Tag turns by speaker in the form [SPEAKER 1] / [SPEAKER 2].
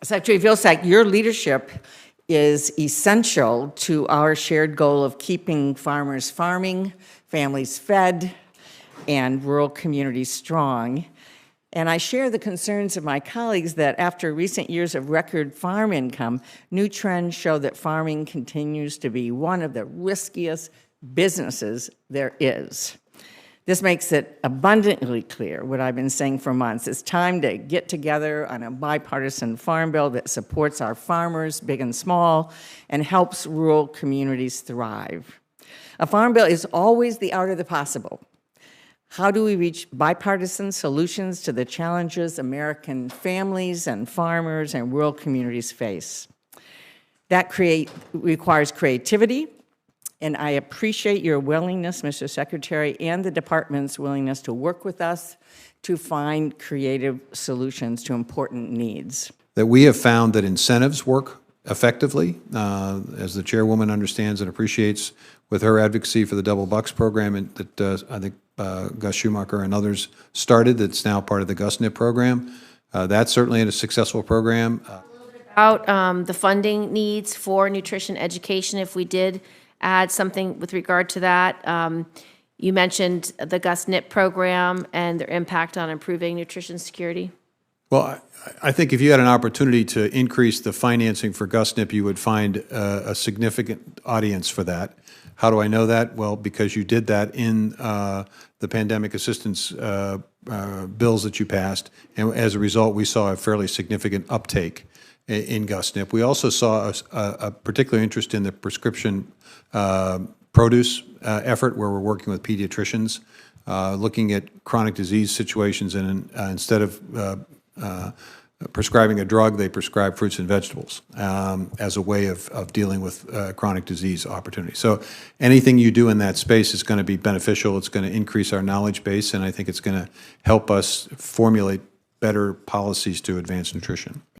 [SPEAKER 1] Secretary Vilsack, your leadership is essential to our shared goal of keeping farmers farming, families fed, and rural communities strong. And I share the concerns of my colleagues that after recent years of record farm income, new trends show that farming continues to be one of the riskiest businesses there is. This makes it abundantly clear what I've been saying for months. It's time to get together on a bipartisan farm bill that supports our farmers, big and small, and helps rural communities thrive. A farm bill is always the art of the possible. How do we reach bipartisan solutions to the challenges American families and farmers and rural communities face? That requires creativity, and I appreciate your willingness, Mr. Secretary, and the department's willingness to work with us to find creative solutions to important needs.
[SPEAKER 2] That we have found that incentives work effectively, as the chairwoman understands and appreciates with her advocacy for the Double Bucks program and that I think Gus Schumacher and others started, that's now part of the GusNIP program. That's certainly a successful program.
[SPEAKER 3] About the funding needs for nutrition education, if we did add something with regard to that. You mentioned the GusNIP program and their impact on improving nutrition security.
[SPEAKER 2] Well, I think if you had an opportunity to increase the financing for GusNIP, you would find a significant audience for that. How do I know that? Well, because you did that in the pandemic assistance bills that you passed, and as a result, we saw a fairly significant uptake in GusNIP. We also saw a particular interest in the prescription produce effort, where we're working with pediatricians, looking at chronic disease situations, and instead of prescribing a drug, they prescribe fruits and vegetables as a way of dealing with chronic disease opportunities. So anything you do in that space is going to be beneficial. It's going to increase our knowledge base, and I think it's going to help us formulate better policies to advance nutrition.